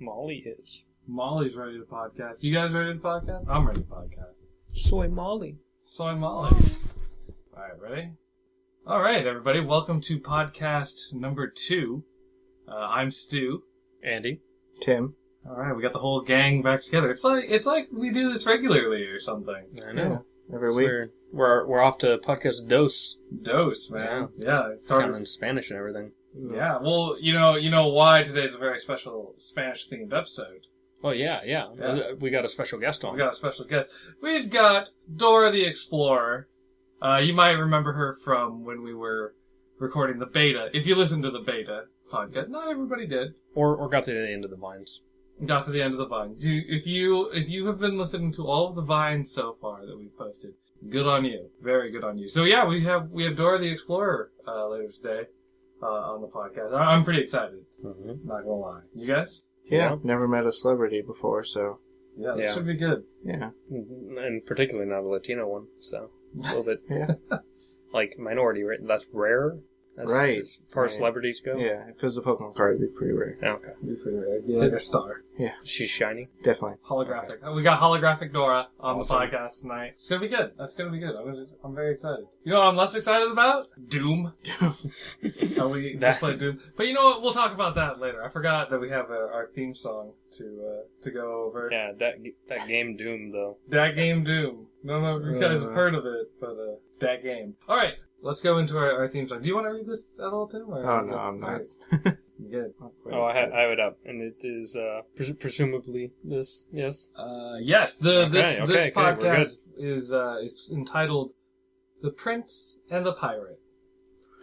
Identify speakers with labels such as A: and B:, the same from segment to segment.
A: Molly is.
B: Molly's ready to podcast. You guys ready to podcast? I'm ready to podcast.
A: Soy Molly.
B: Soy Molly. Alright, ready? Alright, everybody. Welcome to podcast number 2. I'm Stu.
A: Andy.
C: Tim.
B: Alright, we got the whole gang back together. It's like we do this regularly or something.
A: I know.
C: Yeah, every week.
A: We're off to podcast Dos.
B: Dos, man. Yeah, it's sort
A: Counting
B: of
A: in Spanish and everything.
B: Yeah, well, you know why today's a very special Spanish-themed episode.
A: Well, yeah. We got a special guest on.
B: We got a special guest. We've got Dora the Explorer. You might remember her from when we were recording the beta. If you listened to the beta podcast, not everybody did.
A: Or got to the end of the vines.
B: Got to the end of the vines. If you have been listening to all of the vines so far that we've posted, good on you. Very good on you. So yeah, we have Dora the Explorer later today on the podcast. I'm pretty excited.
A: Mm-hmm.
B: Not gonna lie. You guys?
C: Yeah, never met a celebrity before, so...
B: Yeah, this should be good.
C: Yeah.
A: And particularly not a Latino one, so a little bit...
C: Yeah.
A: Like, minority, right? That's rare?
C: Right.
A: As far as celebrities go?
C: Yeah, if it was a Pokemon card, it'd be pretty rare.
A: Okay.
B: Be pretty rare. Be like a star.
C: Yeah.
A: She's shiny?
C: Definitely.
B: Holographic. We got holographic Dora on
A: Awesome.
B: the podcast tonight. It's gonna be good. That's gonna be good. I'm very excited. You know what I'm less excited about? Doom. How we just played Doom. But you know what? We'll talk about that later. I forgot that we have our theme song to go over.
A: Yeah, that game Doom, though.
B: That game Doom. I don't know if you guys have heard of it, but that game. All right, let's go into our theme song. Do you want to read this at all, Tim?
C: Oh, no, I'm not.
B: Right. Good.
A: Oh, I have it up, and it is presumably this. Yes.
B: Yes. This
A: good.
B: podcast is entitled "The Prince and the Pirate,"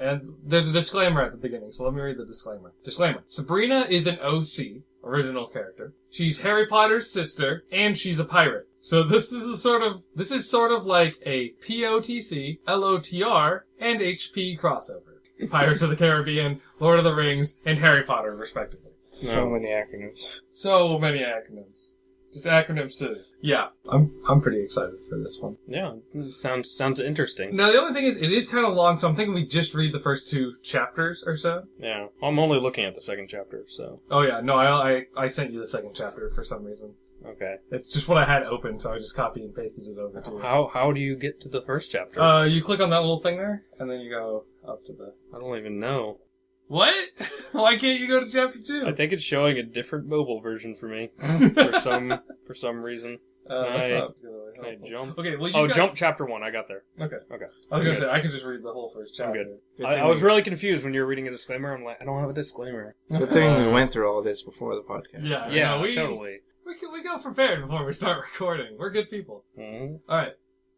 B: and there's a disclaimer at the beginning. So let me read the disclaimer. Disclaimer: Sabrina is an OC, original character. She's Harry Potter's sister, and she's a pirate. So this is sort of like a POTC, LOTR, and HP crossover. Pirates of the Caribbean, Lord of the Rings, and Harry Potter, respectively.
C: So many acronyms.
B: So many acronyms. Just acronym city. Yeah, I'm pretty excited for this one.
A: Yeah, sounds interesting.
B: Now, the only thing is, it is kind of long, so I'm thinking we just read the first 2 chapters or so.
A: Yeah, I'm only looking at the second chapter, so...
B: Oh yeah, no, I sent you the second chapter for some reason.
A: Okay.
B: It's just what I had open, so I just copied and pasted it over to you.
A: How do you get to the first chapter?
B: You click on that little thing there, and then you go up to the...
A: I don't even know.
B: What? Why can't you go to chapter 2?
A: I think it's showing a different mobile version for me. for some reason. Can I jump?
B: Okay, well,
A: jump chapter 1. I got there.
B: Okay.
A: Okay.
B: I was going to say, I could just read the whole first chapter.
A: I'm good. I was really confused when you were reading a disclaimer. I'm like, I don't have a disclaimer.
C: Good thing we went through all this before the podcast.
A: Yeah, totally.
B: We go prepared before we start recording. We're good people.
A: Mm-hmm.
B: Alright.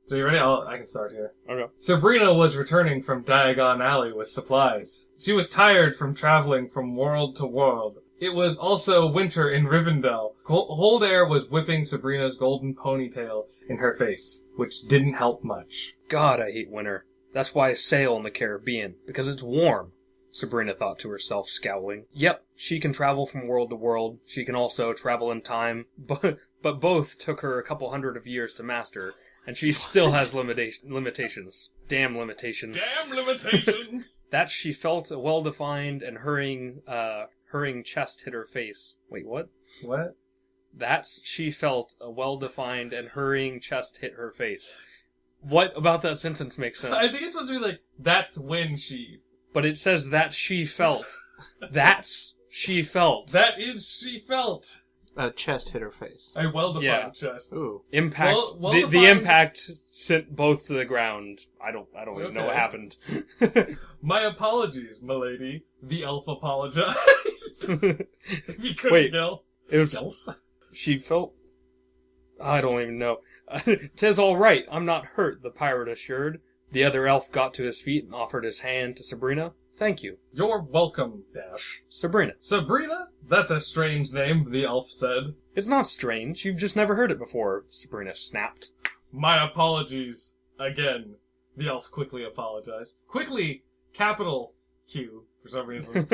B: So you ready? I can start here.
A: Okay.
B: Sabrina was returning from Diagon Alley with supplies. She was tired from traveling from world to world. It was also winter in Rivendell. Cold air was whipping Sabrina's golden ponytail in her face, which didn't help much.
A: God, I hate winter. That's why I sail in the Caribbean, because it's warm. Sabrina thought to herself, scowling. Yep, she can travel from world to world. She can also travel in time, but both took her a couple hundred of years to master, and she still has limitations. Damn limitations.
B: Damn limitations!
A: That she felt a well-defined and hurrying chest hit her face. Wait, what?
B: What?
A: That she felt a well-defined and hurrying chest hit her face. What about that sentence makes sense?
B: I think it's supposed to be like, that's when she...
A: But it says that she felt. That's she felt.
B: That is she felt.
C: A chest hit her face.
B: A well-defined chest.
C: Ooh.
A: Impact.
B: Well
A: the impact sent both to the ground. I don't even know what happened.
B: My apologies, milady. The elf apologized. If you couldn't yell.
A: It was. She felt. I don't even know. 'Tis all right. I'm not hurt. The pirate assured. The other elf got to his feet and offered his hand to Sabrina. Thank you.
B: You're welcome,
A: Sabrina.
B: Sabrina? That's a strange name, the elf said.
A: It's not strange. You've just never heard it before, Sabrina snapped.
B: My apologies. Again. The elf quickly apologized. Quickly, capital Q, for some reason.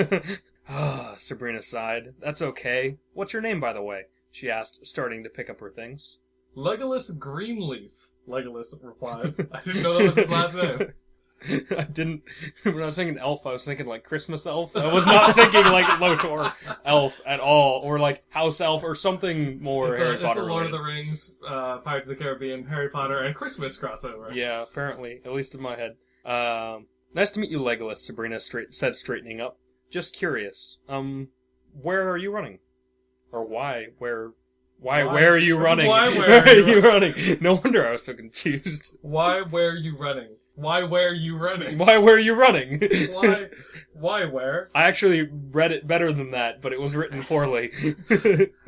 A: Sabrina sighed. That's okay. What's your name, by the way? She asked, starting to pick up her things.
B: Legolas Greenleaf, Legolas replied. I didn't know that was his last name.
A: I didn't. When I was thinking elf, I was thinking like Christmas elf. I was not thinking like Lotor elf at all, or like house elf, or something more Harry Potter.
B: It's a Lord of
A: related.
B: the Rings, Pirates of the Caribbean, Harry Potter, and Christmas crossover.
A: Yeah, apparently, at least in my head. Nice to meet you, Legolas. Sabrina said, straightening up. Just curious. Where are you running? Or why? Where are you running?
B: Why,
A: where are you running? No wonder I was so confused.
B: Why, where are you running? Why, where are you running?
A: Why, where are you running?
B: Why, where?
A: I actually read it better than that, but it was written poorly.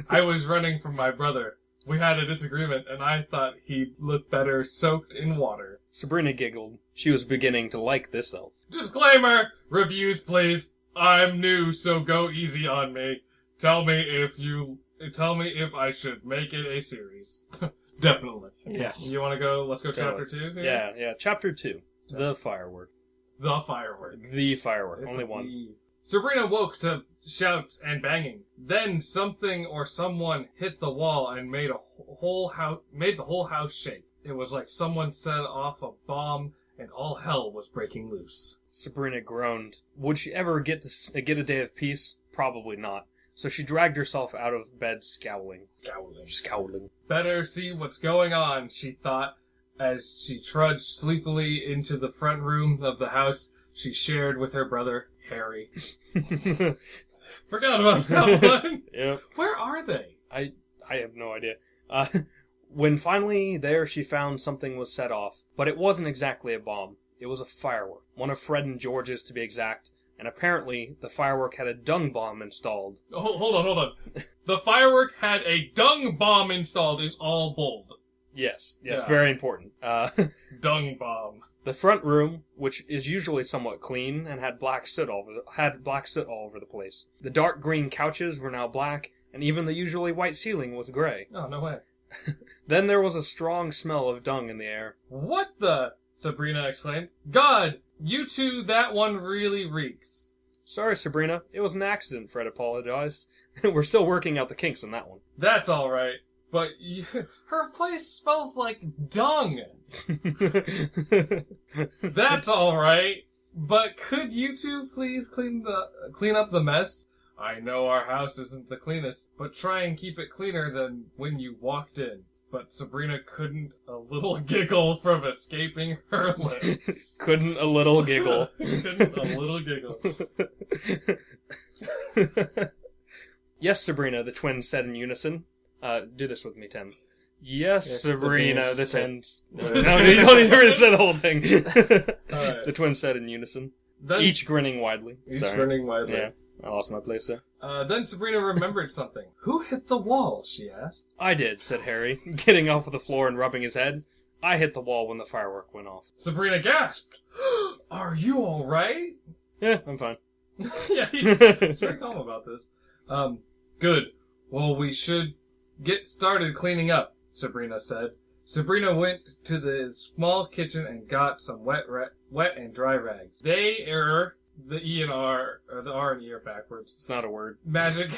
B: I was running from my brother. We had a disagreement, and I thought he'd look better soaked in water.
A: Sabrina giggled. She was beginning to like this elf.
B: Disclaimer! Reviews, please. I'm new, so go easy on me. Tell me if I should make it a series. Definitely.
C: Yes.
B: You want to go? Let's go
A: Totally.
B: chapter 2 here?
A: Yeah. Chapter 2. The firework.
B: The firework.
A: The firework.
B: It's
A: Only one.
B: the- Sabrina woke to shouts and banging. Then something or someone hit the wall and made the whole house shake. It was like someone set off a bomb and all hell was breaking loose.
A: Sabrina groaned. Would she ever get a day of peace? Probably not. So she dragged herself out of bed scowling. Scowling.
B: Better see what's going on, she thought, as she trudged sleepily into the front room of the house she shared with her brother, Harry. Forgot about that one.
A: Yep.
B: Where are they?
A: I have no idea. When finally there she found something was set off, but it wasn't exactly a bomb. It was a firework. One of Fred and George's to be exact. And apparently, the firework had a dung bomb installed.
B: Oh, hold on. The firework had a dung bomb installed is all bold.
A: Yes,
B: Yeah.
A: very important.
B: Dung bomb.
A: The front room, which is usually somewhat clean, and had black soot all over the place. The dark green couches were now black, and even the usually white ceiling was gray.
B: Oh, no way.
A: Then there was a strong smell of dung in the air.
B: What the? Sabrina exclaimed. God, you two, that one really reeks.
A: Sorry, Sabrina. It was an accident, Fred apologized. We're still working out the kinks on that one.
B: That's alright. But her place smells like dung. That's alright. But could you two please clean up the mess? I know our house isn't the cleanest, but try and keep it cleaner than when you walked in. But Sabrina couldn't a little giggle from escaping her lips.
A: Couldn't a little giggle.
B: Couldn't a little giggle.
A: Yes, Sabrina, the twins said in unison. Do this with me, Tim. Yes, Sabrina, the twins. No, you don't need to say the whole thing.
B: Alright.
A: The twins said in unison,
B: Then,
A: each grinning widely.
B: each
A: Sorry.
B: grinning widely.
A: Yeah, I lost my place there.
B: Then Sabrina remembered something. Who hit the wall? She asked.
A: I did, said Harry, getting off of the floor and rubbing his head. I hit the wall when the firework went off.
B: Sabrina gasped. Are you all right?
A: Yeah, I'm fine.
B: Yeah, he's very calm about this. Good. Well, we should get started cleaning up, Sabrina said. Sabrina went to the small kitchen and got some wet and dry rags. They are the E and R, or the R and E are backwards.
A: It's not a word.
B: Magic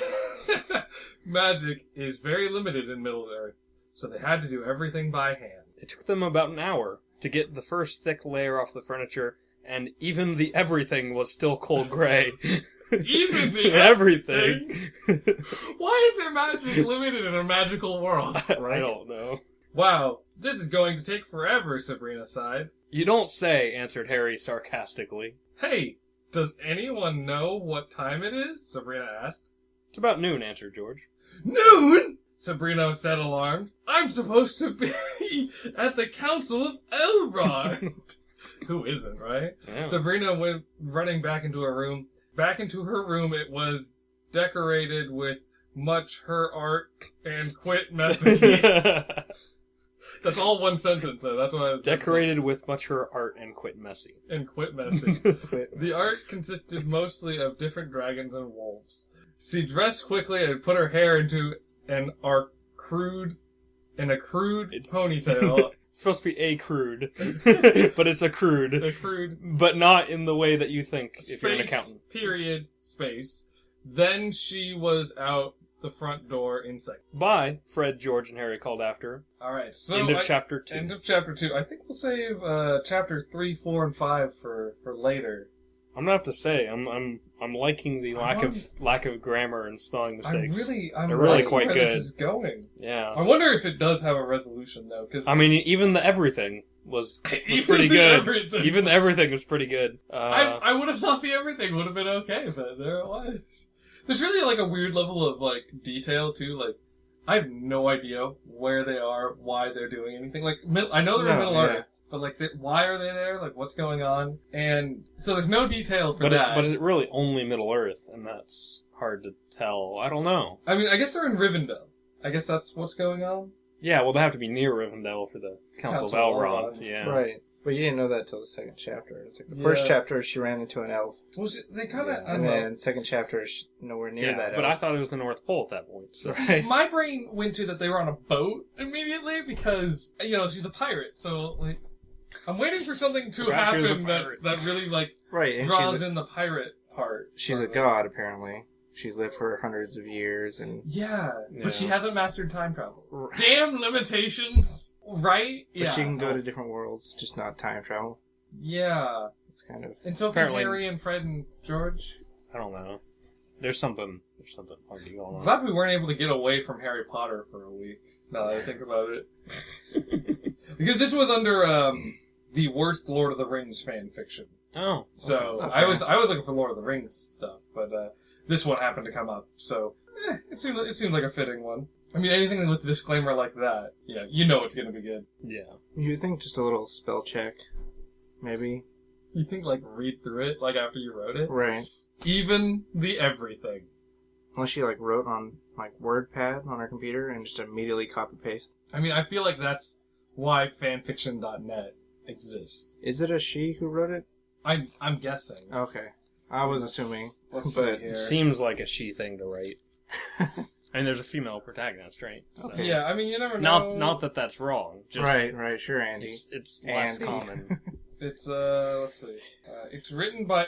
B: is very limited in Middle-earth, so they had to do everything by hand.
A: It took them about an hour to get the first thick layer off the furniture, and even the everything was still cold gray.
B: Even the
A: everything.
B: Why is there magic limited in a magical world?
A: I don't know.
B: Wow, this is going to take forever, Sabrina sighed.
A: You don't say, answered Harry sarcastically.
B: Hey, does anyone know what time it is? Sabrina asked.
A: It's about noon, answered George.
B: Noon? Sabrina said, alarmed. I'm supposed to be at the Council of Elrond. Who isn't, right?
A: Yeah.
B: Sabrina went running back into her room. Back into her room, it was decorated with much her art and quit messy. That's all one sentence, though. That's what I was
A: Decorated with much her art and quit messy.
B: and quit messy. The art consisted mostly of different dragons and wolves. She dressed quickly and put her hair into a crude ponytail.
A: It's supposed to be a crude, but it's a crude.
B: A crude
A: But not in the way that you think if you're an
B: space,
A: accountant.
B: period, space. Then she was out the front door in sight.
A: Bye, Fred, George, and Harry called after her.
B: Alright, so...
A: End of chapter 2.
B: End of chapter 2. I think we'll save chapter 3, 4, and 5 for later.
A: I'm gonna have to say, I'm liking the lack of grammar and spelling mistakes.
B: I'm
A: They're really
B: liking
A: quite
B: where
A: good.
B: This is going.
A: Yeah.
B: I wonder if it does have a resolution though, because
A: I mean, even the everything was
B: Even
A: pretty
B: the
A: good.
B: everything.
A: Even the everything was pretty good.
B: I would have thought the everything would have been okay, but there it was. There's really like a weird level of like detail too. Like I have no idea where they are, why they're doing anything. Like I know they're in Middle Earth. But, like, why are they there? Like, what's going on? And so there's no detail for that.
A: But is it really only Middle Earth? And that's hard to tell. I don't know.
B: I mean, I guess they're in Rivendell. I guess that's what's going on.
A: Yeah, well, they have to be near Rivendell for the Council of Elrond. Yeah.
C: Right. But you didn't know that till the second chapter. It's like the first chapter, she ran into an elf.
B: Was it? They kind of...
C: And then second chapter, nowhere near that
A: but
C: elf.
A: I thought it was the North Pole at that point. So.
B: See, my brain went to that they were on a boat immediately because, you know, she's a pirate. So, like... I'm waiting for something to happen that really, like,
C: and
B: draws in the pirate part.
C: She's a god, apparently. She's lived for hundreds of years, and...
B: Yeah, but she hasn't mastered time travel. Damn limitations! Right?
C: But she can go to different worlds, just not time travel.
B: Yeah.
C: It's kind of...
B: Until
A: apparently...
B: Harry and Fred and George?
A: I don't know. There's something funky going on.
B: Glad we weren't able to get away from Harry Potter for a week, now that I think about it. Because this was under, the worst Lord of the Rings fan fiction.
A: Oh.
B: So,
C: okay.
B: I was looking for Lord of the Rings stuff, but, this one happened to come up, so, it seemed like a fitting one. I mean, anything with a disclaimer like that, yeah, you know it's gonna be good.
A: Yeah.
C: You think just a little spell check, maybe?
B: You think, like, read through it, like, after you wrote it?
C: Right.
B: Even the everything.
C: Unless she, like, wrote on, like, WordPad on her computer and just immediately copy-paste.
B: I mean, I feel like that's why fanfiction.net exists.
C: Is it a she who wrote it?
B: I'm guessing.
C: Okay. I was assuming.
B: Let's
C: but
B: see here.
A: Seems like a she thing to write. I mean, there's a female protagonist, right? So.
C: Okay.
B: Yeah, I mean, you never know.
A: Not that that's wrong. Just
C: Right, sure, Andy.
A: It's less
C: Andy.
A: common.
B: It's, let's see. It's written by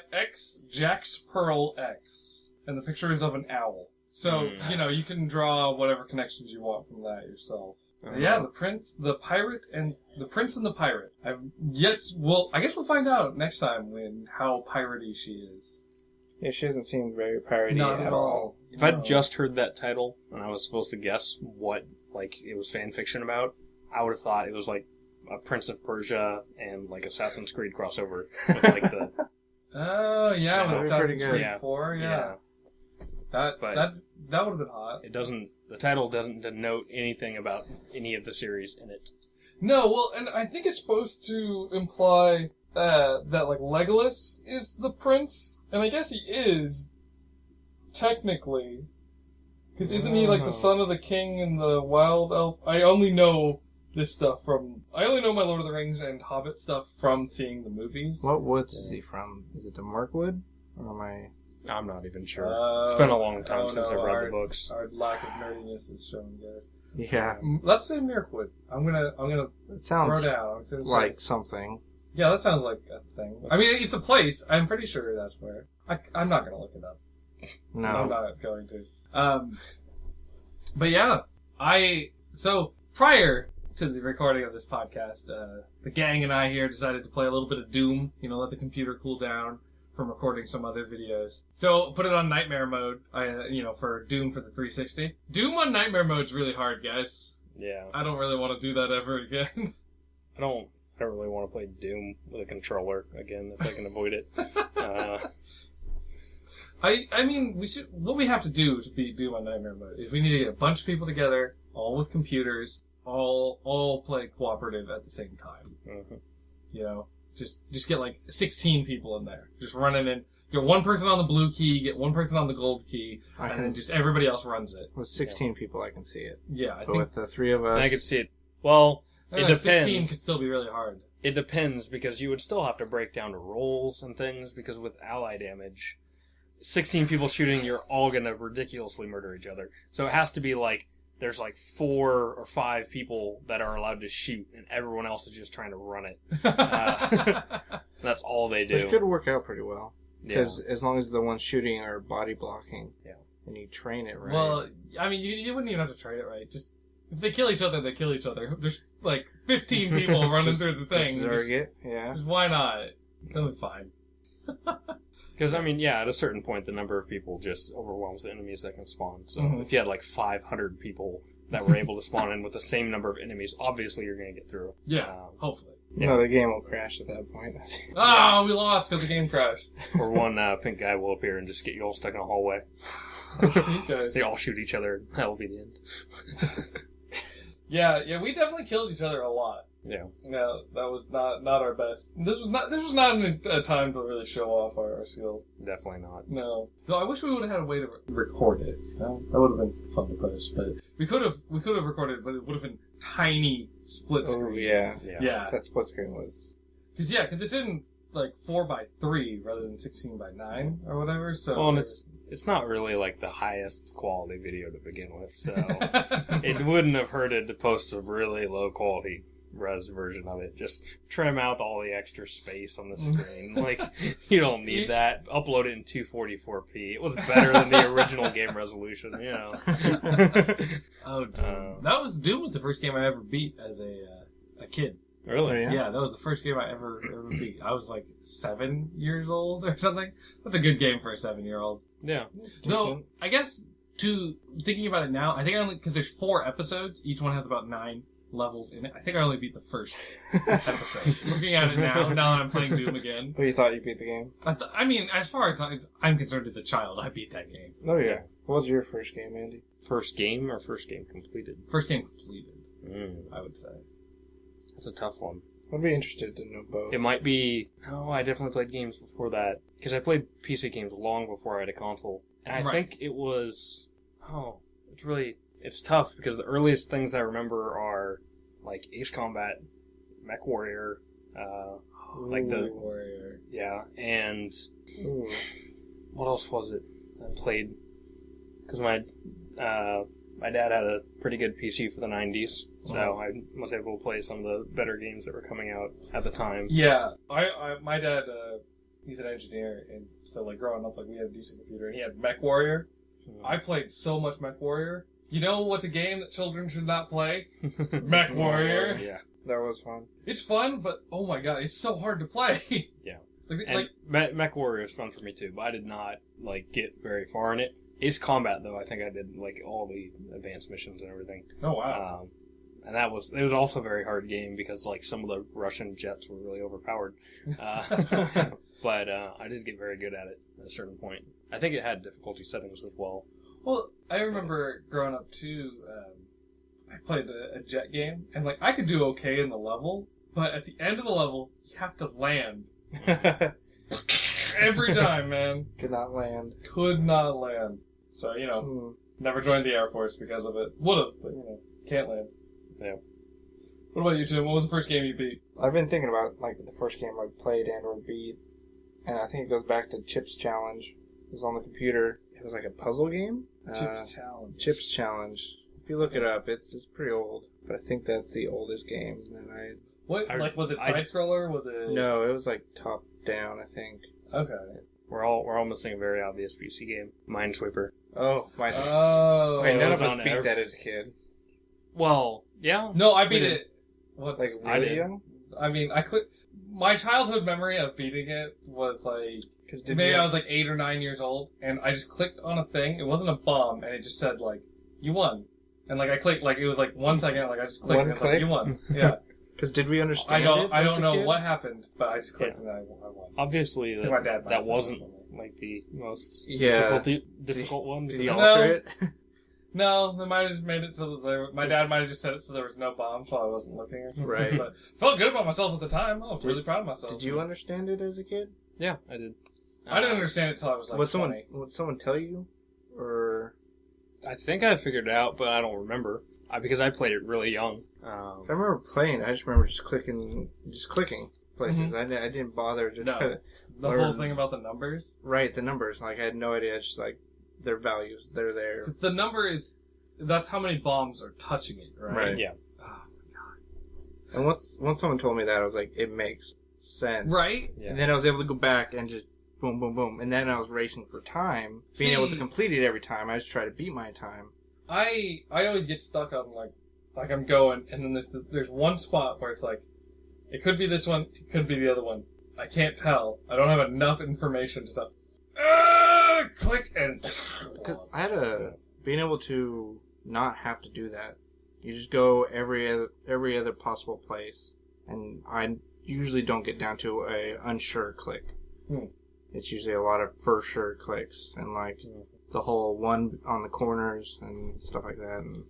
B: Jax Pearl X. And the picture is of an owl. So, you know, you can draw whatever connections you want from that yourself. Yeah, the prince, the pirate, and the prince and the pirate. I guess we'll find out next time how piratey she is.
C: Yeah, she doesn't seem very piratey
B: Not
C: at all.
A: If I'd just heard that title and I was supposed to guess what like it was fan fiction about, I would have thought it was like a Prince of Persia and like Assassin's Creed crossover with like the.
B: Oh yeah,
C: Yeah,
B: with
C: pretty
B: Assassin's
C: good.
B: Creed 4, yeah. That would have been hot.
A: It doesn't. The title doesn't denote anything about any of the series in it.
B: No, well, and I think it's supposed to imply that like Legolas is the prince, and I guess he is technically, because isn't he like the son of the king and the wild elf? I only know this stuff I only know my Lord of the Rings and Hobbit stuff from seeing the movies.
C: What woods is he from? Is it the Mirkwood? Or am I...
A: I'm not even sure. It's been a long time since I read the books.
B: Our lack of nerdiness is showing, guys.
C: Yeah.
B: Let's say Mirkwood. I'm gonna
C: It sounds
B: throw down.
C: like something.
B: Yeah, that sounds like a thing. I mean, it's a place. I'm pretty sure that's where. I'm not gonna look it up.
C: No.
B: I'm not going to. But yeah, so prior to the recording of this podcast, the gang and I here decided to play a little bit of Doom. You know, let the computer cool down from recording some other videos. So put it on nightmare mode. For Doom for the 360. Doom on nightmare mode is really hard, guys.
A: Yeah.
B: I don't really want to do that ever again.
A: I don't really want to play Doom with a controller again if I can avoid it.
B: I mean, what we have to do to beat Doom on nightmare mode is we need to get a bunch of people together, all with computers, all play cooperative at the same time.
A: Mm-hmm.
B: You know, just get like 16 people in there, just running in. Get one person on the blue key, get one person on the gold key, and then just everybody else runs it.
C: With 16 people, I can see it.
B: Yeah,
C: But with the three of us...
A: I could see it. Well, it depends.
B: 16 could still be really hard.
A: It depends, because you would still have to break down the rolls and things, because with ally damage, 16 people shooting, you're all going to ridiculously murder each other. So it has to be like, there's like 4 or 5 people that are allowed to shoot, and everyone else is just trying to run it. That's all they do.
C: It could work out pretty well.
A: Yeah.
C: Because as long as the ones shooting are body blocking,
A: Yeah.
C: and you train it right.
B: Well, I mean, you wouldn't even have to train it right. Just if they kill each other, they kill each other. There's like 15 people running through the thing.
C: Just zerg it, yeah.
B: Just why not? It'll be fine.
A: Because, I mean, yeah, at a certain point, the number of people just overwhelms the enemies that can spawn. So
B: Mhm.
A: if you had like 500 people that were able to spawn in with the same number of enemies, obviously you're going to get through.
B: Yeah, hopefully.
A: Yeah.
C: No, the game will crash at that point.
B: Oh, we lost because the game crashed.
A: Or one pink guy will appear and just get you all stuck in a hallway.
B: Okay.
A: They all shoot each other, and that'll be the end.
B: Yeah, we definitely killed each other a lot.
A: Yeah.
B: No, that was not our best. This was not a time to really show off our skill.
A: Definitely not.
B: No. Though I wish we would have had a way to record it. You know? That would have been fun to post. But we could have recorded it, but it would have been tiny split
C: Oh,
B: screen.
C: yeah.
B: Yeah.
C: That split screen was...
B: Because it didn't like 4:3 rather than 16:9 or whatever. So
A: Well, and it's not really like the highest quality video to begin with, so it wouldn't have hurted to post a really low quality res version of it. Just trim out all the extra space on the screen. Like, you don't need that. Upload it in 244p. It was better than the original game resolution, you know.
B: Oh, Doom. Doom was the first game I ever beat as a kid.
A: Really?
C: Yeah.
B: Yeah, that was the first game I ever beat. I was like 7 years old or something. That's a good game for a 7-year-old.
A: Yeah.
B: Though, I guess, thinking about it now, I think I only, because there's 4 episodes, each one has about 9 levels in it. I think I only beat the first episode. Looking at it now I'm playing Doom again.
C: But you thought you beat the game?
B: I mean, as far as I'm concerned as a child, I beat that game.
C: Oh, yeah. What was your first game, Andy?
A: First game or first game completed?
B: First game completed, I would say.
A: That's a tough one.
C: I'd be interested to know both.
A: It might be... Oh, I definitely played games before that. Because I played PC games long before I had a console. And I think it was... Oh, it's tough because the earliest things I remember are like Ace Combat, Mech Warrior, like the...
B: Warrior.
A: Yeah, and...
C: Ooh.
A: What else was it I played? Because my dad had a pretty good PC for the 90s. So I was able to play some of the better games that were coming out at the time.
B: Yeah, my dad, he's an engineer, and so like growing up, like we had a decent computer, and he had Mech Warrior. I played so much Mech Warrior. You know what's a game that children should not play? Mech Warrior.
A: Yeah,
C: That was fun.
B: It's fun, but oh my god, it's so hard to play.
A: Yeah.
B: like
A: Mech Warrior is fun for me too, but I did not like get very far in it. Ace Combat though, I think I did like all the advanced missions and everything.
B: oh wow.
A: And it was also a very hard game because like some of the Russian jets were really overpowered. But I did get very good at it at a certain point. I think it had difficulty settings as well.
B: Well, I remember growing up too. I played a jet game, and like I could do okay in the level, but at the end of the level, you have to land every time, man.
C: Could not land.
B: Could not land. So never joined the Air Force because of it. Would have, but can't land.
A: Yeah.
B: What about you, Tim? What was the first game you beat?
C: I've been thinking about like the first game I played and or beat, and I think it goes back to Chips Challenge. It was on the computer. It was like a puzzle game.
B: Chips Challenge.
C: Chips Challenge. If you look it up, it's pretty old, but I think that's the oldest game that I.
B: What? Was it side scroller? Was it?
C: No, it was like top down. I think.
B: Okay.
A: We're all missing a very obvious PC game, Minesweeper.
C: Oh my!
B: Oh.
C: Wait, none of
A: on
C: us beat that as a kid.
A: Well, yeah.
B: No, I beat it. What?
C: Like
A: I
C: really
A: did.
C: young?
B: I mean, my childhood memory of beating it was like
C: Because
B: maybe I was like 8 or 9 years old, and I just clicked on a thing. It wasn't a bomb, and it just said like, "You won." And like I clicked, like it was like 1 second, like I just clicked,
C: One
B: and it was
C: click?
B: like, "You won." Yeah.
C: Because did we
B: I
C: understand?
B: don't
C: it as
B: don't
C: a
B: know
C: kid?
B: what happened, but I just clicked and I won.
A: Obviously,
B: My dad might
A: that
B: say
A: wasn't
B: something.
A: like the most
C: Yeah.
A: difficult one.
C: Did
A: because
C: he
B: No.
C: alter it?
B: No, they might have just made it so that my dad might have just said it so there was no bombs while I wasn't looking. Or something.
C: Right.
B: But felt good about myself at the time. I was really proud of myself.
C: Did you understand it as a kid?
A: Yeah, I did.
B: I didn't understand it till I was like 20.
C: Would someone tell you, or?
A: I think I figured it out, but I don't remember because I played it really young.
C: I remember playing it. I just remember just clicking places.
B: Mhm.
C: I didn't bother to try to
B: The
C: learn-
B: whole thing about the numbers.
C: write the numbers. Like I had no idea. It's just like their values. They're there.
B: 'Cause the number that's how many bombs are touching it, right?
C: Right.
A: Yeah.
B: Oh, my
C: And once someone told me that, I was like, it makes sense.
B: God. Right?
A: Yeah.
C: And then I was able to go back and just boom, boom, boom. And then I was racing for time, being able to
B: See-
C: complete it every time. I just try to beat my time.
B: I always get stuck on like I'm going, and then there's one spot where it's like, it could be this one, it could be the other one. I can't tell. I don't have enough information to tell. Click and.
C: Cause I had being able to not have to do that. You just go every other possible place, and I usually don't get down to a unsure click. It's usually a lot of for sure clicks, and like the whole one on the corners and stuff like that. And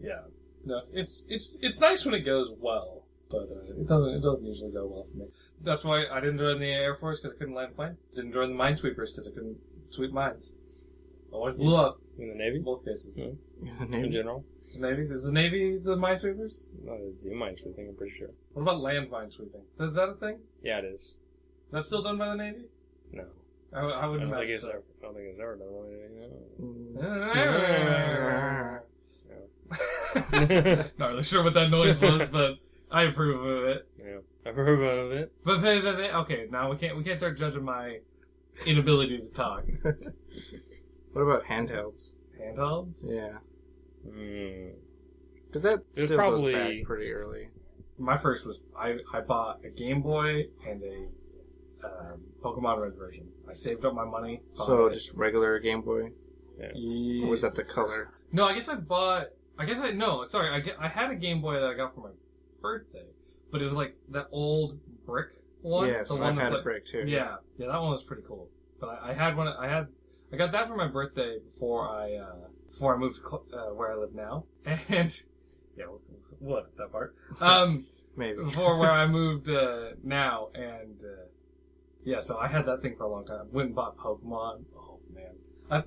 B: Yeah, no, it's nice when it goes well, but it doesn't usually go well for me. That's why I didn't join the Air Force, because I couldn't land a plane. Didn't join the Minesweepers because I couldn't sweep mines. Always blew up
A: In the Navy?
B: in both cases.
A: In general?
B: Is the Navy the Minesweepers?
A: No, they do minesweeping, I'm pretty sure.
B: What about land minesweeping? Is that a thing?
A: Yeah, it is.
B: That's still done by the Navy?
A: No.
B: I
A: I
B: wouldn't
A: don't think
B: imagine
A: it's
B: so.
A: ever. I don't think it's ever done.
B: Not really sure what that noise was, but I approve of it.
A: Yeah, I've heard of it.
B: But okay, now we can't start judging my inability to talk.
C: what about handhelds?
B: Handhelds?
C: Yeah,
A: Mm.
C: because that
A: It was
C: still
A: probably-
C: goes back pretty early.
B: My first was I bought a Game Boy and a Pokemon Red version. I saved up my money.
C: So
B: bought it.
C: just regular Game Boy.
B: Yeah.
C: Or was that the color?
B: No, I had a Game Boy that I got for my birthday, but it was like that old brick one.
C: Yes,
B: the
C: I've
B: one
C: had
B: that's
C: a
B: like,
C: brick too.
B: Yeah, that one was pretty cool. But I had one. I got that for my birthday before I moved to where I live now. And yeah, we'll edit that part.
C: Maybe.
B: Before where I moved now, and yeah, so I had that thing for a long time. Went and bought Pokemon. Oh man,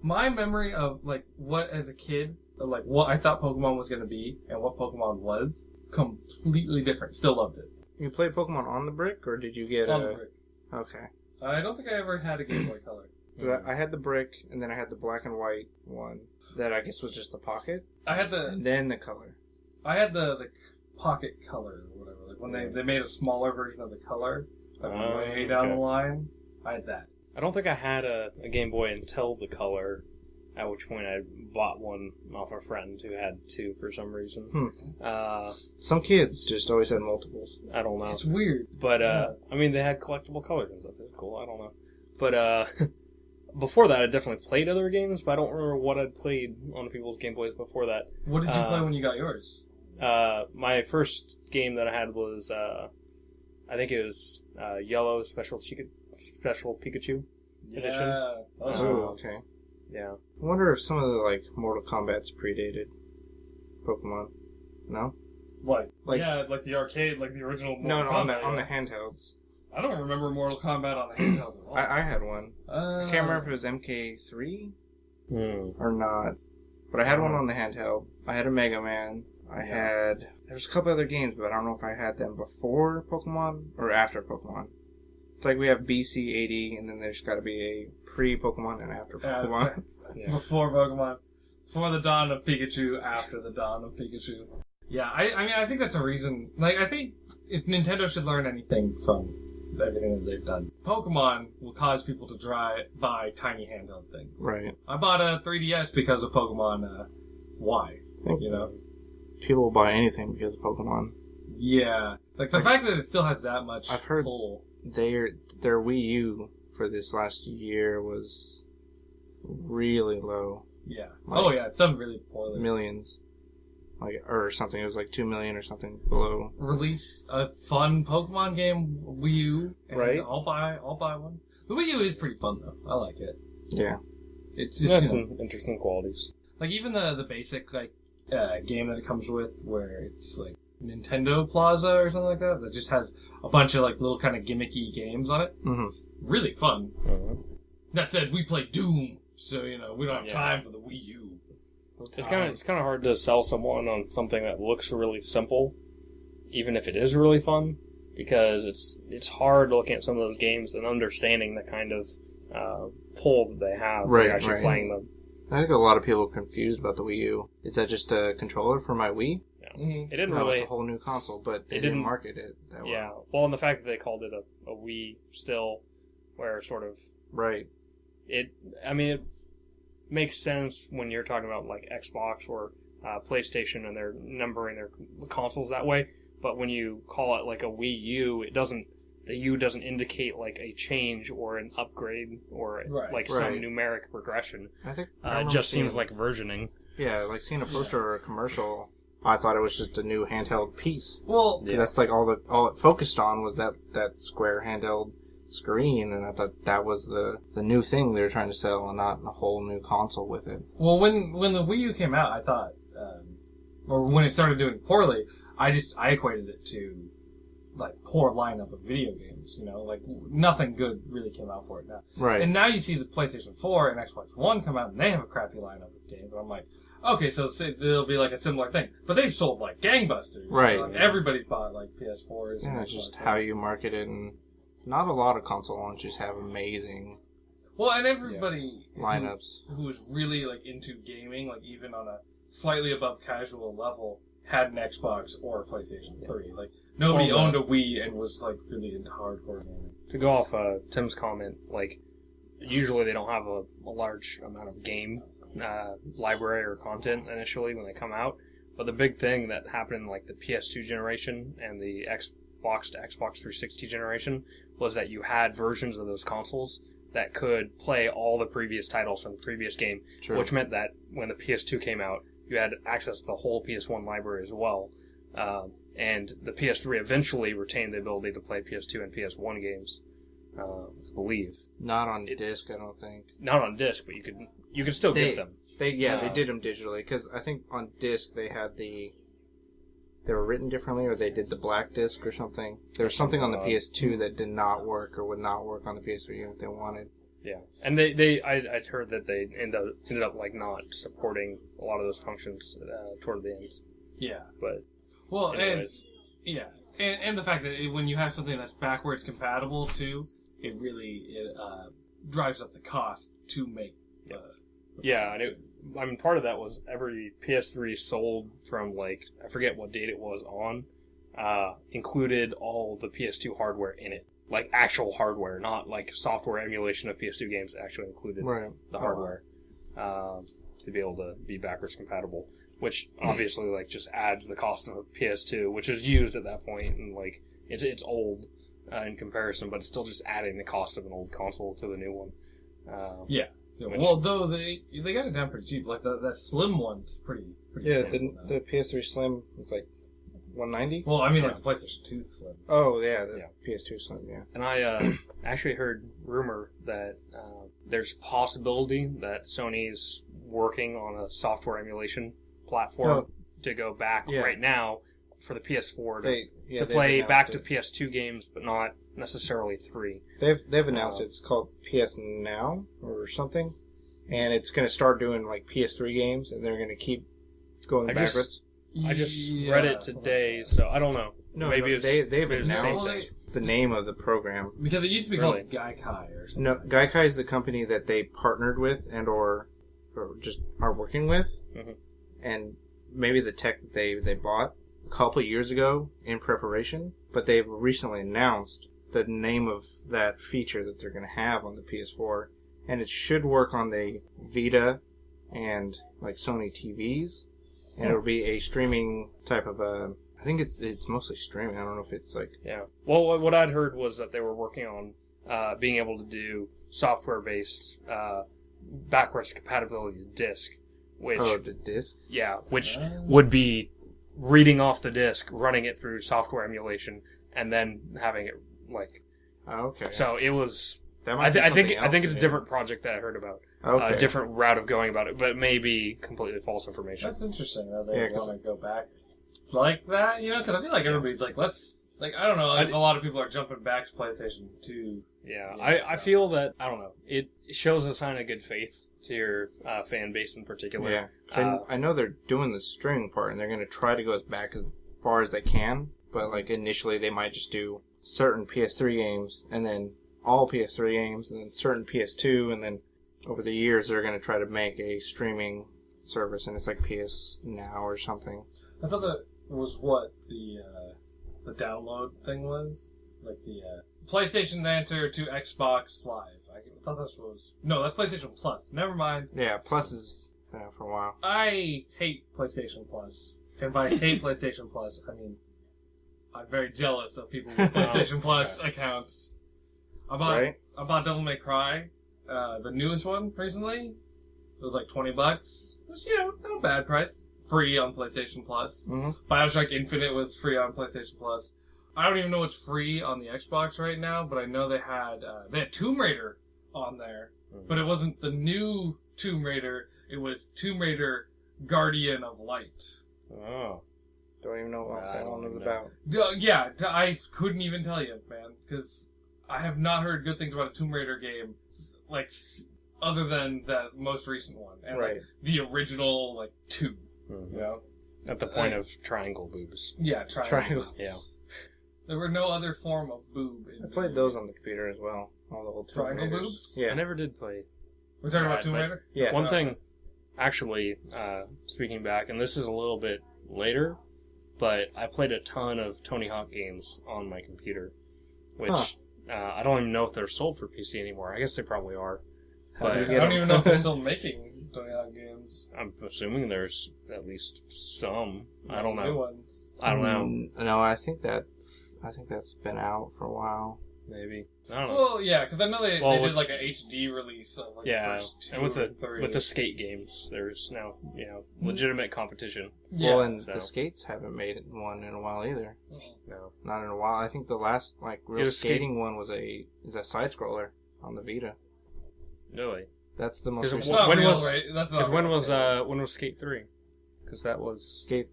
B: my memory of like what as a kid, like what I thought Pokemon was gonna be and what Pokemon was, completely different. Still loved it.
C: You played Pokemon on the brick, or did you get
B: On the brick.
C: Okay.
B: I don't think I ever had a Game Boy Color.
C: 'Cause I had the brick, and then I had the black and white one that I guess was just the pocket,
B: I had the
C: and then the color.
B: pocket color or whatever. Like when they made a smaller version of the color, like
A: Oh,
B: way down
A: okay.
B: the line. I had that.
A: I don't think I had a Game Boy until the color, at which point I bought one off a friend who had two for some reason.
C: Some kids just always had multiples.
A: I don't know.
B: It's weird.
A: But, I mean, they had collectible colors and stuff. It's cool. I don't know. But, before that, I definitely played other games, but I don't remember what I'd played on people's Game Boys before that.
B: What did you play when you got yours?
A: My first game that I had was, I think it was, Yellow Special Pikachu edition.
B: Yeah.
C: Oh, okay.
A: Yeah.
C: I wonder if some of the like Mortal Kombat's predated Pokemon. No?
B: Like
C: Like-
B: like the arcade, like the original
C: No,
B: Mortal
C: on the
B: Kombat.
C: handhelds.
B: I don't remember Mortal Kombat on the handheld at all.
C: I had one. I can't remember if it was MK3 or not, but I had one on the handheld. I had a Mega Man. There's a couple other games, but I don't know if I had them before Pokemon or after Pokemon. It's like we have BC, AD, and then there's got to be a pre-Pokemon and after Pokemon.
A: Yeah.
B: Before Pokemon. Before the dawn of Pikachu, after the dawn of Pikachu. Yeah, I mean, I think that's a reason. Like, I think if Nintendo should learn anything from everything that they've done, Pokemon will cause people to buy tiny handheld things.
C: Right.
B: I bought a 3DS because of Pokemon Y. You know?
C: People will buy anything because of Pokemon.
B: Yeah. Like, the fact that it still has that much
C: I've heard
B: pull.
C: their Wii U for this last year was really low.
B: Yeah.
C: Like-
B: It's done really poorly.
C: Millions. Or something. It was like 2 million or something below.
B: Release a fun Pokemon game Wii U, and
C: Right.
B: I'll buy one. The Wii U is pretty fun though. I like it.
C: Yeah.
B: It's
A: It has
B: just
A: some interesting qualities.
B: like even the basic game that it comes with, where it's like Nintendo Plaza or something like that, that just has a bunch of like little kind of gimmicky games on it.
C: Mm-hmm.
B: It's really fun.
A: Uh-huh.
B: That said, we play Doom, so we don't have
A: Yeah.
B: time for the Wii U.
A: It's kind of hard to sell someone on something that looks really simple, even if it is really fun, because it's hard looking at some of those games and understanding the kind of pull that they have when you're actually playing them.
C: I think a lot of people are confused about the Wii U. Is that just a controller for my Wii?
A: Yeah.
B: Mm-hmm.
A: It didn't
C: No,
A: really.
C: it's a whole new console, but they
A: It
C: didn't
A: didn't-
C: market it that well.
A: Yeah. Well, and the fact that they called it a Wii still where sort of
C: Right.
A: it makes sense when you're talking about like Xbox or PlayStation and they're numbering their consoles that way. But when you call it like a Wii U, the U doesn't indicate like a change or an upgrade or like some numeric progression.
C: I think
A: it just seems like versioning.
C: Yeah, like seeing a poster or a commercial, I thought it was just a new handheld piece.
B: Well,
C: that's like all it focused on was that square handheld screen, and I thought that was the new thing they were trying to sell, and not a whole new console with it.
B: Well, when the Wii U came out, I thought, or when it started doing poorly, I equated it to like poor lineup of video games. You know, like nothing good really came out for it now.
C: Right.
B: And now you see the PlayStation 4 and Xbox One come out, and they have a crappy lineup of games, and I'm like, okay, so it'll be like a similar thing. But they've sold like gangbusters.
C: Right.
B: Like, everybody's bought like PS4s.
C: Yeah,
B: and
C: it's just how you market it, and not a lot of console launches have amazing
B: Well, and everybody
C: lineups
B: who's really like into gaming, like even on a slightly above casual level, had an Xbox or a PlayStation 3. Like nobody owned a Wii and was like really into hardcore gaming.
A: To go off Tim's comment, like usually they don't have a large amount of game library or content initially when they come out, but the big thing that happened in like the PS2 generation and the Xbox to Xbox 360 generation was that you had versions of those consoles that could play all the previous titles from the previous game, which meant that when the PS2 came out, you had access to the whole PS1 library as well. And the PS3 eventually retained the ability to play PS2 and PS1 games, I believe.
C: Not on disc, I don't think.
A: Not on disc, but you could still get them.
C: They did them digitally, because I think on disc they were written differently, or they did the black disc or something. There was something on the PS2 that did not work or would not work on the PS3 if they wanted.
B: Yeah,
A: and I'd heard that they ended up like not supporting a lot of those functions toward the end.
B: Yeah,
A: but
B: anyways. And the fact that when you have something that's backwards compatible too, it drives up the cost to make.
A: And part of that was every PS3 sold from like I forget what date it was on, included all the PS2 hardware in it. Like actual hardware, not like software emulation of PS2 games. Actually included the hardware to be able to be backwards compatible, which obviously like just adds the cost of a PS2, which is used at that point, and like it's old in comparison, but it's still just adding the cost of an old console to the new one.
B: Well, though they got it down pretty cheap. Like that slim one's pretty.
C: Yeah, the PS3 Slim was like $190.
B: Well, I mean like the PlayStation 2 Slim.
C: Oh yeah, the PS2 Slim. Yeah.
A: And I actually heard rumor that there's possibility that Sony's working on a software emulation platform to go back right now for the PS4 to play back to PS2 games, but not necessarily 3.
C: They've announced it's called PS Now or something, and it's going to start doing like PS3 games, and they're going to keep going backwards.
A: I just read it today, so I don't know. Maybe
C: they've announced the name of the program,
B: because it used to be called Gaikai or something.
C: No, Gaikai is the company that they partnered with and or just are working with, and maybe the tech that they bought a couple of years ago in preparation, but they've recently announced the name of that feature that they're going to have on the PS4, and it should work on the Vita and like Sony TVs, and it'll be a streaming type of I think it's mostly streaming. I don't know if it's like...
A: Yeah. Well, what I'd heard was that they were working on being able to do software-based backwards compatibility to disk. Which,
C: the disk?
A: Yeah, which would be reading off the disk, running it through software emulation, and then having it like...
C: Okay.
A: So it was...
C: I think
A: it's a different project that I heard about.
C: Okay.
A: A different route of going about it, but it may be completely false information.
B: That's interesting that they want to go back like that, you know? Because I feel like everybody's like, let's... Like, I don't know, a lot of people are jumping back to PlayStation 2.
A: Yeah, I feel that, I don't know, it shows a sign of good faith to your fan base in particular.
C: Yeah. I know they're doing the streaming part, and they're going to try to go back as far as they can, but like initially they might just do certain PS3 games, and then all PS3 games, and then certain PS2, and then over the years they're going to try to make a streaming service, and it's like PS Now or something.
B: I thought that was what the download thing was, like the PlayStation answer to Xbox Live. I thought this was... No, that's PlayStation Plus. Never mind.
C: Yeah, Plus is been out for a while.
B: I hate PlayStation Plus. And by hate PlayStation Plus, I mean I'm very jealous of people with PlayStation Plus accounts. I bought Devil May Cry, the newest one, recently. It was like $20. Which, not a bad price. Free on PlayStation Plus.
C: Mm-hmm.
B: Bioshock Infinite was free on PlayStation Plus. I don't even know what's free on the Xbox right now, but I know they had Tomb Raider on there. Mm-hmm. But it wasn't the new Tomb Raider. It was Tomb Raider Guardian of Light.
C: Oh. Don't even know what that one was about.
B: Yeah, I couldn't even tell you, man, because I have not heard good things about a Tomb Raider game, like, other than that most recent one. And,
C: right.
B: Like, the original, like, 2,
A: At the point of triangle boobs.
B: Yeah, triangle.
A: Yeah.
B: There were no other form of boob.
C: I played those on the computer as well. All the old
B: triangle boobs?
C: Yeah.
A: I never did play.
B: We're talking about Tomb Raider?
C: Yeah.
A: One thing, actually, speaking back, and this is a little bit later, but I played a ton of Tony Hawk games on my computer, which I don't even know if they're sold for PC anymore. I guess they probably are. But
B: I don't even know if they're still making Tony Hawk games.
A: I'm assuming there's at least some. I don't
B: New
A: know.
B: ones.
A: I don't know.
C: No, I think that's been out for a while.
A: Maybe. I don't know.
B: Well, yeah, because I know they did like an HD release of like the first 2
A: and with
B: or 3.
A: the skate games, there's now legitimate competition.
B: Yeah.
C: Well, and the skates haven't made one in a while either.
A: No,
C: not in a while. I think the last real skating one was a side scroller on the Vita.
A: Really?
C: That's the most recent.
B: Not
A: when
B: real,
A: was
B: right? That's not
A: because when
B: real
A: was Skate 3? Because that was
C: Skate.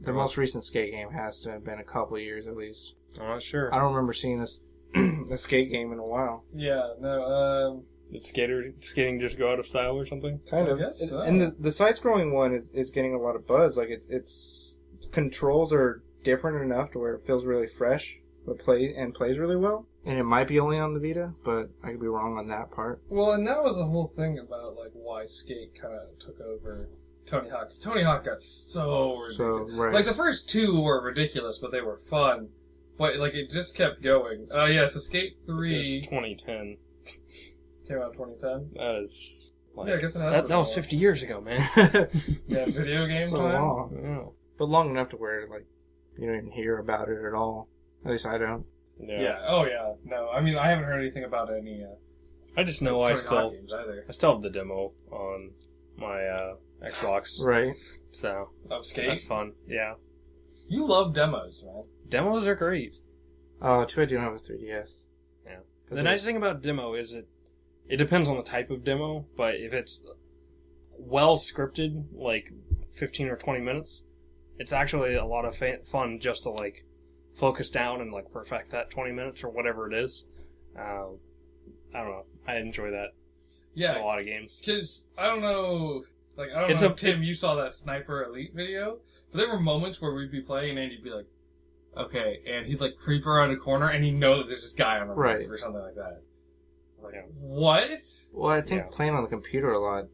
C: The most recent skate game has to have been a couple of years at least.
A: I'm not sure.
C: I don't remember seeing this a skate game in a while.
B: Yeah, no.
A: Did skating just go out of style or something?
C: Kind of.
B: I guess so.
C: And the side-scrolling one is getting a lot of buzz. Like its controls are different enough to where it feels really fresh, but plays really well. And it might be only on the Vita, but I could be wrong on that part.
B: Well, and that was the whole thing about like why skate kind of took over Tony Hawk. 'Cause Tony Hawk got so ridiculous.
C: Right.
B: Like the first 2 were ridiculous, but they were fun. But like it just kept going. Yeah, so Skate 3
A: It's 2010.
B: came out in 2010.
A: That is like,
B: Yeah, I guess it has
A: that was 50 years ago, man.
B: Yeah, video game
C: so
B: time.
C: long.
A: Yeah.
C: But long enough to where you don't even hear about it at all. At least I don't.
B: Yeah. Oh yeah. No, I mean I haven't heard anything about any.
A: I just know
B: Tony
A: I
B: Hawk
A: still
B: games either.
A: have the demo on my Xbox.
C: Right.
A: So
B: Of Skate.
A: that's fun. Yeah.
B: You love demos, man.
A: Demos are great.
C: Oh, too bad you don't have a 3DS.
A: Yeah. The nice thing about demo is it depends on the type of demo, but if it's well scripted, like 15 or 20 minutes, it's actually a lot of fun just to like focus down and like perfect that 20 minutes or whatever it is. I don't know. I enjoy that.
B: Yeah.
A: In a lot of games.
B: Because I don't know. Like I don't know, Tim. You saw that Sniper Elite video, but there were moments where we'd be playing and he'd be like, "Okay," and he'd like creep around a corner and he'd know that there's this guy on the roof or something like that. Like, what?
C: Well, I think playing on the computer a lot,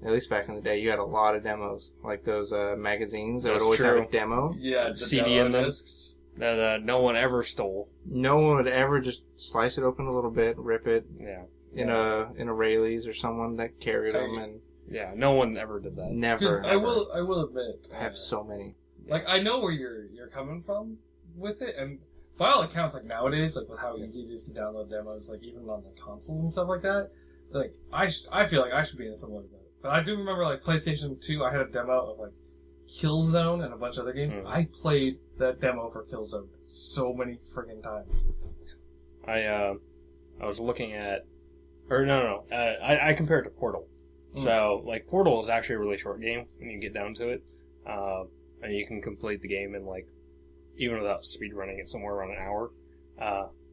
C: at least back in the day, you had a lot of demos. Like those magazines that would always have a demo.
B: Yeah, the
A: CD in them that no one ever stole.
C: No one would ever just slice it open a little bit, rip it.
A: Yeah.
C: In a Rayleigh's or someone that carried them and.
A: Yeah, no one ever did that.
C: Never.
B: I will admit,
C: I have so many.
B: Like I know where you're coming from with it, and by all accounts, like nowadays, like with how easy it is to download demos, like even on the consoles and stuff like that, like I feel like I should be in something like that. But I do remember like PlayStation 2, I had a demo of like Killzone and a bunch of other games. I played that demo for Killzone so many friggin' times.
A: I was looking at, or no, I compared it to Portal. So, like, Portal is actually a really short game when you get down to it. And you can complete the game in, like, even without speedrunning it, somewhere around an hour.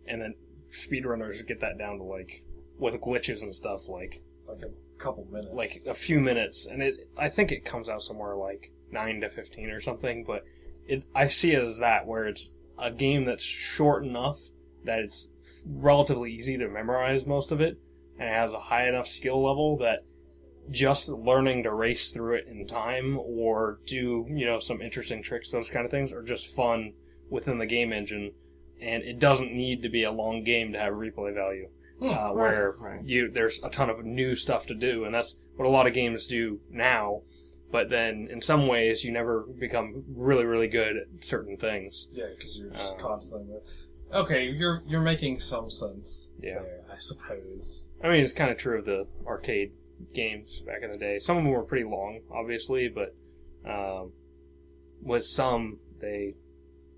A: And then speedrunners get that down to, like, with glitches and stuff, like
B: a couple minutes.
A: Like, a few minutes. And I think it comes out somewhere, like, 9 to 15 or something. But I see it as that, where it's a game that's short enough that it's relatively easy to memorize most of it. And it has a high enough skill level that just learning to race through it in time or do, some interesting tricks, those kind of things, are just fun within the game engine. and it doesn't need to be a long game to have replay value. Where there's a ton of new stuff to do, and that's what a lot of games do now. But then, in some ways, you never become really, really good at certain things.
B: Yeah, because you're just constantly. Okay, you're making some sense.
A: Yeah,
B: there, I suppose.
A: I mean, it's kind of true of the arcade games back in the day. Some of them were pretty long, obviously, but with some, they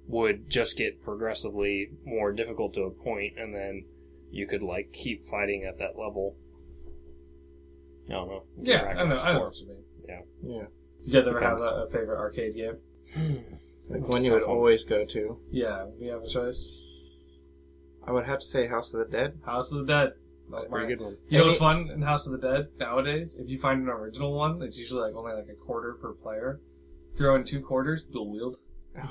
A: would just get progressively more difficult to a point, and then you could, like, keep fighting at that level. I don't know.
B: Yeah, I know what you mean.
A: Yeah.
B: You guys ever have a favorite arcade game?
C: Like one you would always go to?
B: Yeah, we have a choice.
C: I would have to say House of the Dead.
B: House of the Dead.
A: Pretty good one.
B: You know what's fun in House of the Dead nowadays? If you find an original one, it's usually only a quarter per player. Throw in 2 quarters, dual wield.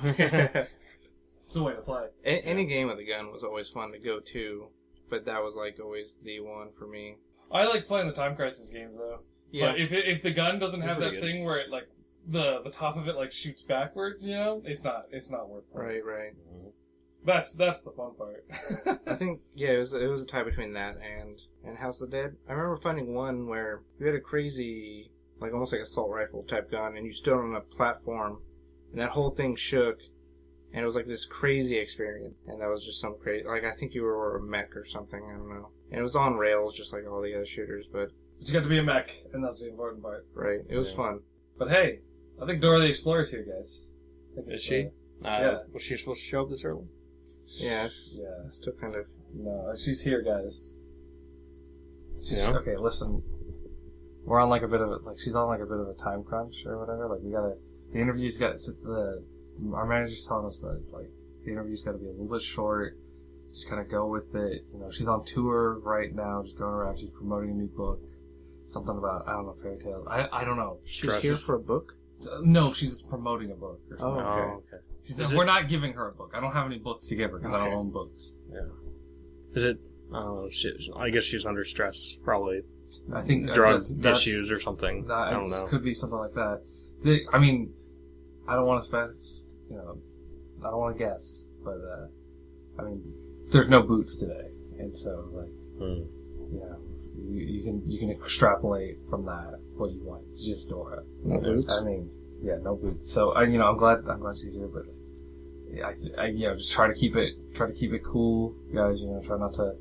B: It's a way to play.
C: Any game with a gun was always fun to go to, but that was always the one for me.
B: I like playing the Time Crisis games though. Yeah. But if the gun doesn't have that thing where it the top of it shoots backwards, it's not worth playing.
C: Right.
B: That's the fun part.
C: I think it was a tie between that and House of the Dead. I remember finding one where you had a crazy almost like assault rifle type gun, and you stood on a platform, and that whole thing shook, and it was this crazy experience. And that was just some crazy. I think you were a mech or something. I don't know. And it was on rails, just like all the other shooters, but
B: you got to be a mech, and that's the important part.
C: Right. It was fun.
B: But hey, I think Dora the Explorer's here, guys.
A: Is she?
B: Yeah.
A: Was she supposed to show up this early?
C: Yeah, it's still kind of...
B: No, she's here, guys.
C: Okay,
B: listen. We're on a bit of she's on a bit of a time crunch or whatever. The interview's got our manager's telling us that the interview's got to be a little bit short. Just kind of go with it. She's on tour right now, just going around. She's promoting a new book. Something about, I don't know, fairy tales. I don't know.
C: She's here for a book?
B: No, she's promoting a book. Or something.
C: Oh, okay.
B: We're not giving her a book. I don't have any books to give her because I don't own books.
A: Yeah. Is it? I guess she's under stress, probably.
B: I think
A: drug issues or something. I don't know.
B: Could be something like that. I don't want to I don't want to guess, but there's no boots today, and so you can extrapolate from that what you want. It's just Dora.
C: No boots.
B: No boots. So I'm glad she's here, but I just try to keep it cool, guys. Try not to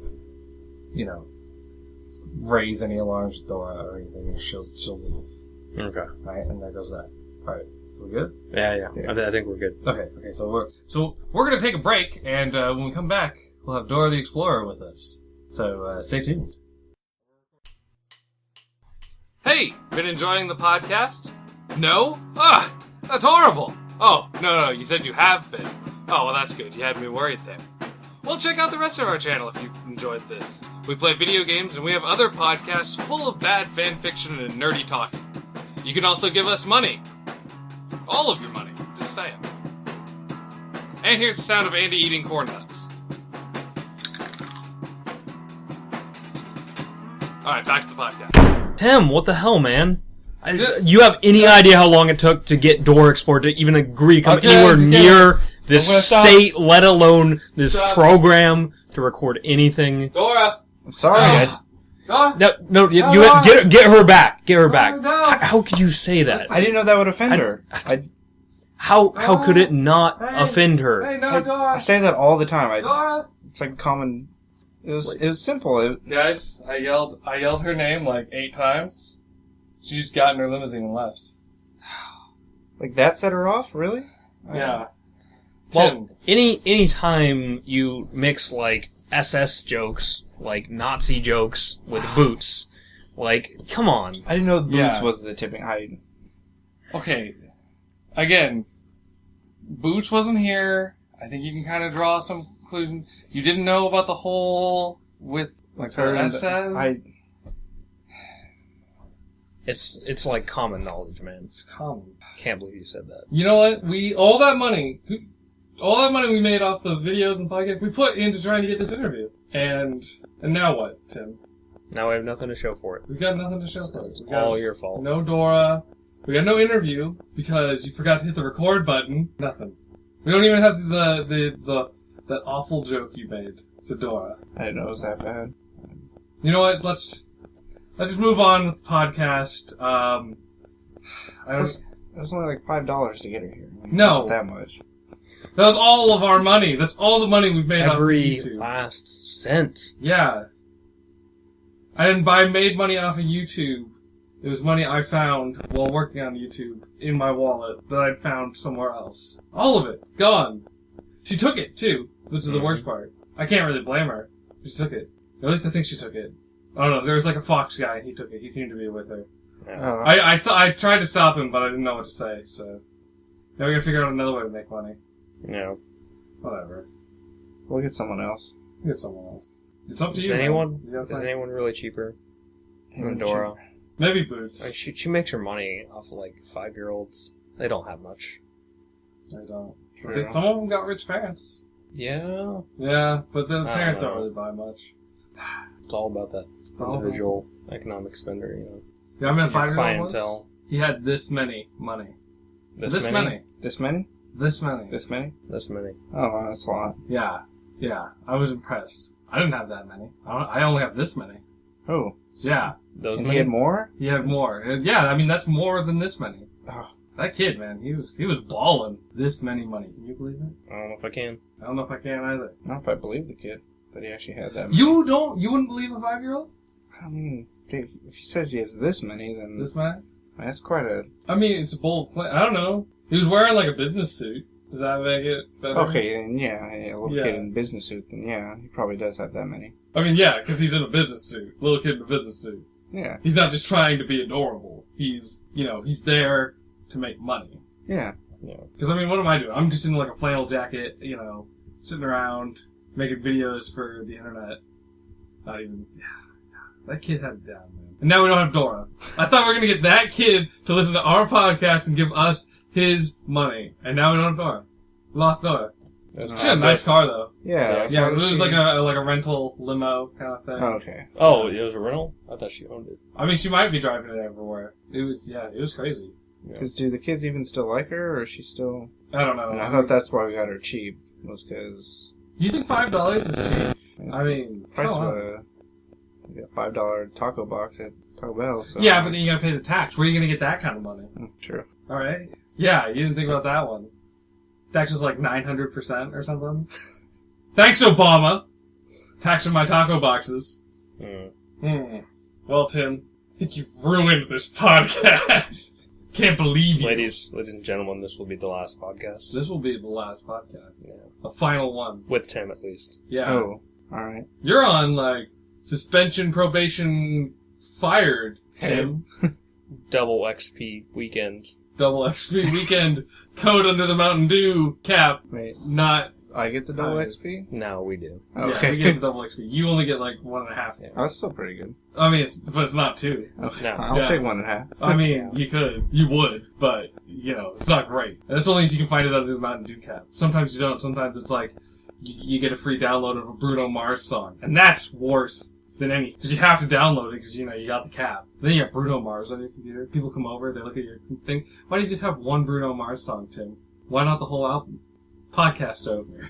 B: raise any alarms with Dora or anything. She'll leave.
A: Okay.
B: Right, and there goes that. All right. So we good?
A: Yeah. I think we're good.
B: Okay. So we're gonna take a break, and when we come back, we'll have Dora the Explorer with us. So stay tuned. Hey, been enjoying the podcast? No? That's horrible. Oh, no, you said you have been. Oh, well, that's good. You had me worried there. Well, check out the rest of our channel if you've enjoyed this. We play video games, and we have other podcasts full of bad fan fiction and nerdy talking. You can also give us money. All of your money. Just saying. And here's the sound of Andy eating corn nuts. Alright, back to the podcast.
A: Tim, what the hell, man? You have any idea how long it took to get Dora Explorer to even agree to come anywhere near this state, let alone this program to record anything?
B: Dora!
C: I'm sorry.
A: No, get her back. Get her back. How could you say that?
C: I didn't know that would offend her.
A: How could it not offend her?
B: Hey, no, Dora!
C: I say that all the time.
B: Dora!
C: It's common. It was simple.
B: Guys, I yelled her name 8 times. She just got in her limousine and left.
C: That set her off? Really?
B: Yeah.
A: Well, any time you mix SS jokes, Nazi jokes with boots, come on.
C: I didn't know boots was the tipping.
B: Okay. Again, Boots wasn't here. I think you can kind of draw some conclusion. You didn't know about the whole with
C: her
B: SS?
A: It's common knowledge, man.
B: It's common.
A: Can't believe you said that.
B: You know what? All that money we made off the videos and podcasts, we put into trying to get this interview. And now what, Tim?
A: Now we have nothing to show for it.
B: We've got nothing to show for it.
A: It's all your fault.
B: No Dora. We got no interview because you forgot to hit the record button. Nothing. We don't even have the that awful joke you made to Dora.
C: I didn't know it was that bad.
B: You know what? Let's just move on with the podcast.
C: It was only like $5 to get her here.
B: No.
C: Not that much.
B: That was all of our money. That's all the money we've made off of
A: Every
B: YouTube.
A: last cent.
B: Yeah. I made money off of YouTube. It was money I found while working on YouTube in my wallet that I'd found somewhere else. All of it. Gone. She took it, too, which is the worst part. I can't really blame her. She took it. At least I think she took it. I don't know. There was like a Fox guy, and he took it. He seemed to be with her.
C: Oh,
B: I tried to stop him, but I didn't know what to say, so... Now we gotta figure out another way to make money.
A: No.
B: Whatever.
C: we'll get someone else.
B: We'll get someone else. It's up to
A: Is
B: you,
A: anyone?
B: man. You gotta
A: Is
B: find-
A: anyone really cheaper than
C: Anyone
A: Dora?
B: Maybe Boots.
A: Like, she makes her money off of like 5-year-olds. They don't have much.
B: I don't.
C: True.
B: Some of them got rich parents.
A: Yeah.
B: Yeah, but the
A: I
B: parents
A: don't
B: don't
A: know.
B: really buy much.
A: It's all about that
B: all about-
A: individual economic spender, you know.
B: Yeah, I met a
A: Your
B: 5-year-old once.
A: clientele.
B: He had this many money.
A: This
B: many.
C: This many?
B: This many.
C: This many?
A: This many.
C: Oh, wow, that's a lot.
B: Yeah. Yeah. I was impressed. I didn't have that many. I only have this many.
C: Oh.
B: Yeah.
A: Those
C: And
A: many.
C: he had more?
B: He had more. Yeah, I mean, that's more than this many.
C: Oh.
B: That kid, man, he was balling. This many money. Can you believe it?
A: I don't know if I can.
B: I don't know if I can either.
C: I don't know if I believe the kid that he actually had that.
B: You wouldn't believe a 5-year-old?
C: I mean, if he says he has this many, then
B: This many?
C: that's quite a...
B: I mean, it's a bold claim. I don't know. He was wearing like a business suit. Does that make it better?
C: Okay, then yeah, a little
B: Yeah.
C: kid in a business suit, then yeah, he probably does have that many.
B: I mean, yeah, because he's in a business suit. Little kid in a business suit.
C: Yeah,
B: He's not just trying to be adorable. He's there to make money.
C: yeah.
A: Yeah.
B: Because, I mean, what am I doing? I'm just in like a flannel jacket, sitting around, making videos for the internet. Not even... That kid had it down, man. And now we don't have Dora. I thought we were going to get that kid to listen to our podcast and give us his money. And now we don't have Dora. We lost Dora.
A: That's
B: She had a nice car, though.
C: Yeah,
B: Yeah,
C: how
B: it
C: does
B: was
C: she-
B: like a rental limo kind of thing.
C: Oh, okay.
A: Oh, it was a rental? I thought she owned it.
B: I mean, she might be driving it everywhere. It was crazy.
C: Because do the kids even still like her, or is she still...
B: I don't know.
C: And I thought that's why we got her cheap, was because...
B: You think $5 is cheap? I mean,
C: price
B: come
C: of
B: on.
C: a $5 taco box at Taco Bell, so...
B: Yeah, but then you gotta pay the tax. Where are you gonna get that kind of money?
C: True.
B: Alright. Yeah, you didn't think about that one. Tax is like 900% or something. Thanks, Obama! Taxing my taco boxes. Well, Tim, I think you've ruined this podcast. Can't believe you.
A: Ladies and gentlemen, this will be the last podcast.
B: This will be the last podcast.
A: Yeah.
B: The final one.
A: With Tim, at least.
B: Yeah.
C: Oh, alright.
B: You're on, like, suspension, probation, fired, Tim.
A: Double XP weekends.
B: Double XP weekend, code under the Mountain Dew cap,
C: Wait,
B: not...
C: I get the double
B: Alright.
C: XP?
A: Now we do.
B: Yeah,
C: Okay.
B: we get the double XP. You only get, like, 1.5.
C: Oh, that's still pretty good.
B: I mean, but it's not 2.
C: Okay.
A: No.
C: I'll
B: Yeah.
C: take 1.5.
B: I mean, you could. You would. But, it's not great. And it's only if you can find it under the Mountain Dew cap. Sometimes you don't. Sometimes it's like, you get a free download of a Bruno Mars song. And that's worse than any. Because you have to download it because, you got the cap. Then you have Bruno Mars on your computer. People come over, they look at your thing. Why do you just have one Bruno Mars song, Tim? Why not the whole album? Podcast over.